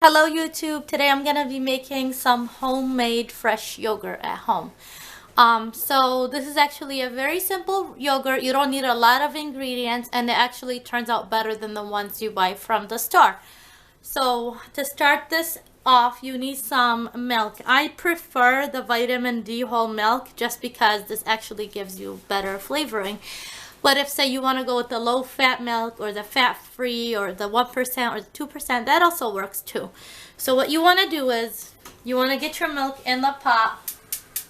Hello YouTube, today I'm gonna be making some homemade fresh yogurt at home. So this is actually a very simple yogurt. You don't need a lot of ingredients and it actually turns out better than the ones you buy from the store. So to start this off, you need some milk. I prefer the vitamin D whole milk just because this actually gives you better flavoring. But if say you want to go with the low fat milk or the fat free or the 1% or the 2%, that also works too. So what you want to do is you want to get your milk in the pot,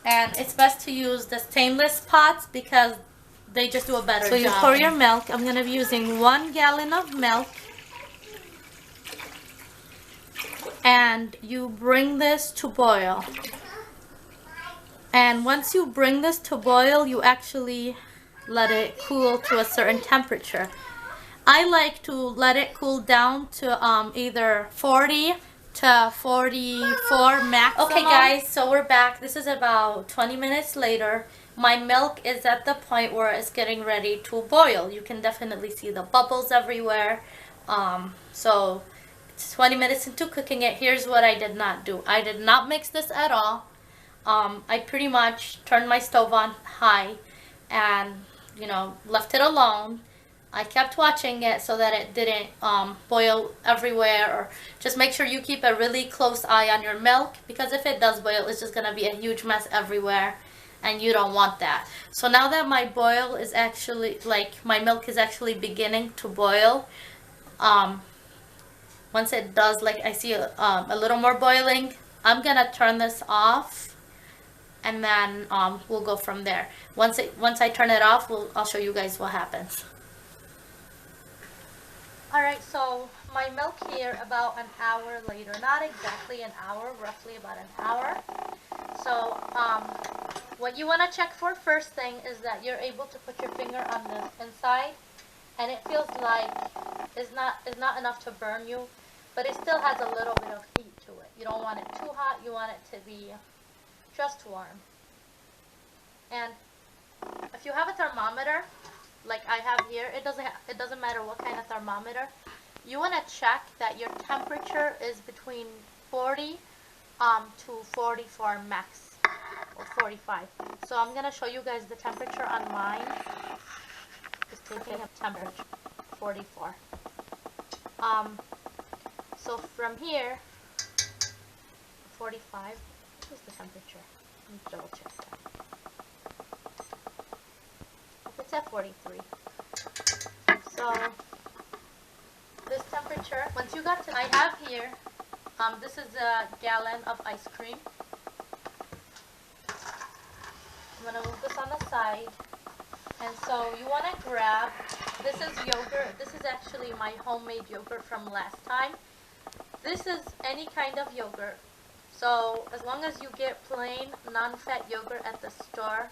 and it's best to use the stainless pots because they just do a better job. So you pour your milk. I'm going to be using 1 gallon of milk. And you bring this to boil. And once you bring this to boil, you actually let it cool to a certain temperature. I like to let it cool down to either 40 to 44 maximum. Okay guys, so we're back. This is about 20 minutes later. My milk is at the point where it's getting ready to boil. You can definitely see the bubbles everywhere. So it's 20 minutes into cooking it. Here's what I did not do. I did not mix this at all. I pretty much turned my stove on high and left it alone. I kept watching it so that it didn't boil everywhere, or just make sure you keep a really close eye on your milk, because if it does boil, it's just gonna be a huge mess everywhere and you don't want that. So now that my boil is actually, my milk is actually beginning to boil, once it does, I see a little more boiling, I'm gonna turn this off. And then we'll go from there. Once I turn it off, I'll show you guys what happens. Alright, so my milk here about an hour later. Not exactly an hour, roughly about an hour. So what you want to check for first thing is that you're able to put your finger on the inside. And it feels like it's not enough to burn you, but it still has a little bit of heat to it. You don't want it too hot, you want it to be just warm. And if you have a thermometer like I have here, it doesn't matter what kind of thermometer, you want to check that your temperature is between 40 to 44 max, or 45. So I'm gonna show you guys the temperature on mine. Just taking a temperature 44. So from here, 45. What's the temperature? Let me double check that. It's at 43. So this temperature, once you got to, I have here, this is a gallon of ice cream. I'm going to move this on the side. And so you want to grab, this is yogurt. This is actually my homemade yogurt from last time. This is any kind of yogurt. So as long as you get plain non-fat yogurt at the store,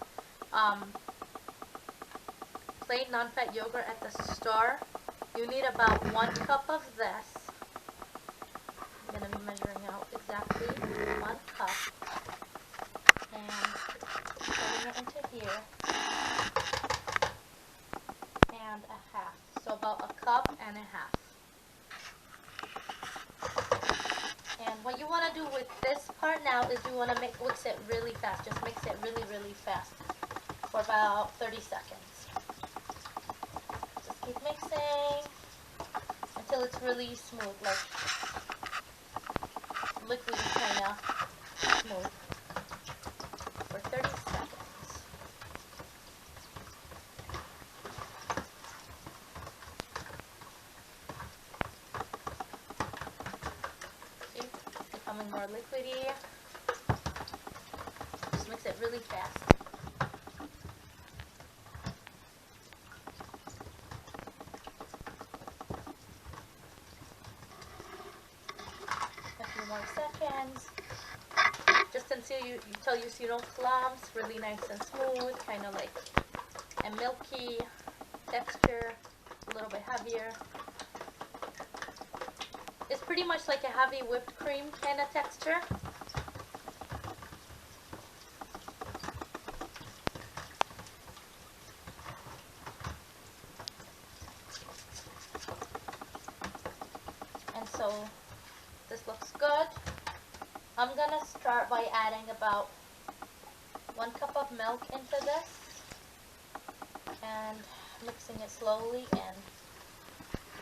you need about 1 cup of this. I'm going to be measuring out exactly 1 cup and putting it into here, and a half. So about a cup and a half. And what you want to do with this part now is you want to mix it really fast. Just mix it really, really fast for about 30 seconds. Just keep mixing until it's really smooth, like liquidy kind of smooth, for 30 seconds. Becoming more liquidy. Just mix it really fast. A few more seconds. Just until you see those clumps, really nice and smooth, kind of like a milky texture, a little bit heavier. It's pretty much like a heavy whipped cream kind of texture. And so this looks good. I'm gonna start by adding about 1 cup of milk into this and mixing it slowly and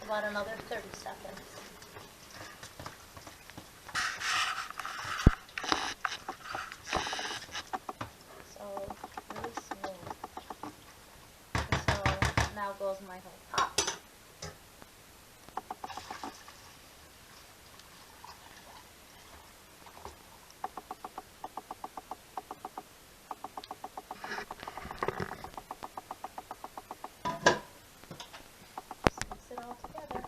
about another 30 seconds. So really smooth. So now goes my whole pot. Mix it all together.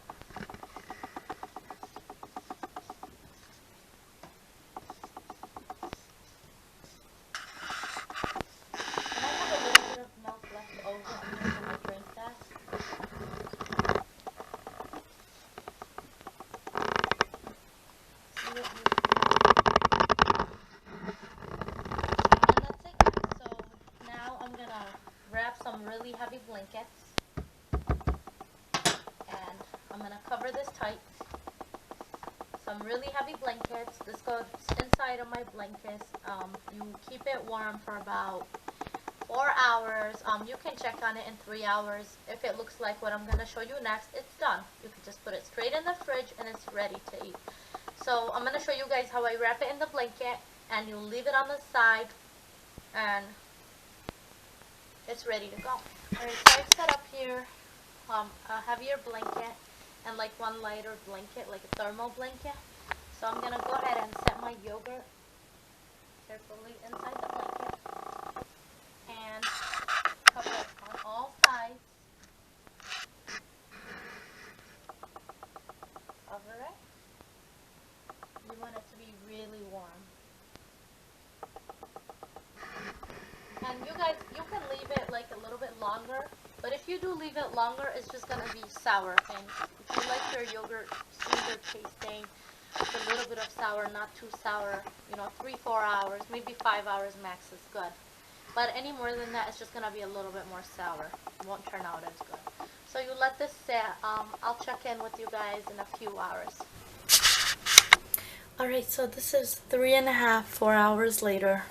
And I have a little bit of milk left over. I'm just gonna drink that. See what you and that's it. So now I'm gonna wrap some really heavy blankets and I'm gonna cover this tight. Some really heavy blankets. This goes inside of my blankets. You keep it warm for about 4 hours. You can check on it in 3 hours. If it looks like what I'm gonna show you next, it's done. You can just put it straight in the fridge and it's ready to eat. So I'm gonna show you guys how I wrap it in the blanket, and you leave it on the side and it's ready to go. Alright, so I've set up here a heavier blanket and like one lighter blanket, like a thermal blanket. So I'm gonna go ahead and set my yogurt carefully inside the blanket and cover it on all sides. Cover it. You want it to be really warm. And you guys, you can leave it like a little bit longer, but if you do leave it longer, it's just gonna be sour. And if you like your yogurt sweeter tasting, with a little bit of sour, not too sour, 3-4 hours, maybe 5 hours max is good. But any more than that, it's just gonna be a little bit more sour. It won't turn out as good. So you let this sit. I'll check in with you guys in a few hours. Alright, so this is 3.5-4 hours later.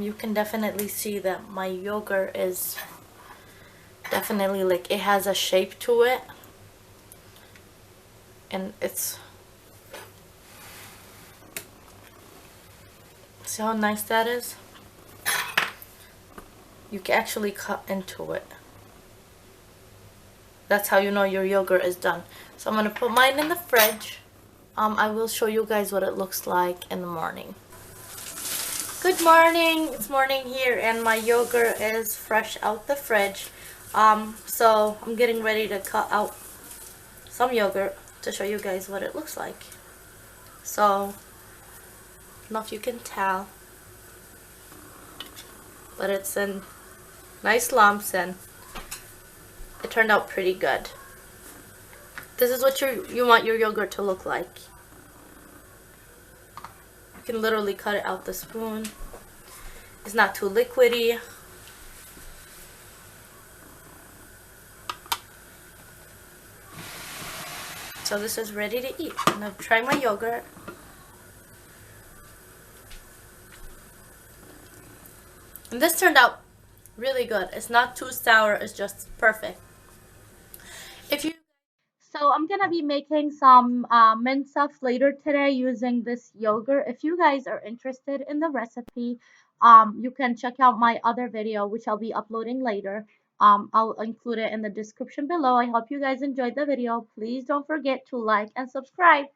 You can definitely see that my yogurt is definitely like it has a shape to it, and it's, see how nice that is? You can actually cut into it. That's how you know your yogurt is done. So I'm gonna put mine in the fridge. I will show you guys what it looks like in the morning. Good morning, it's morning here and my yogurt is fresh out the fridge. So I'm getting ready to cut out some yogurt to show you guys what it looks like. So, I don't know if you can tell, but it's in nice lumps and it turned out pretty good. This is what you want your yogurt to look like. You can literally cut it out the spoon. It's not too liquidy. So this is ready to eat. I'm gonna try my yogurt. And this turned out really good. It's not too sour, it's just perfect. So I'm gonna be making some mint stuff later today using this yogurt. If you guys are interested in the recipe, you can check out my other video, which I'll be uploading later. I'll include it in the description below. I hope you guys enjoyed the video. Please don't forget to like and subscribe.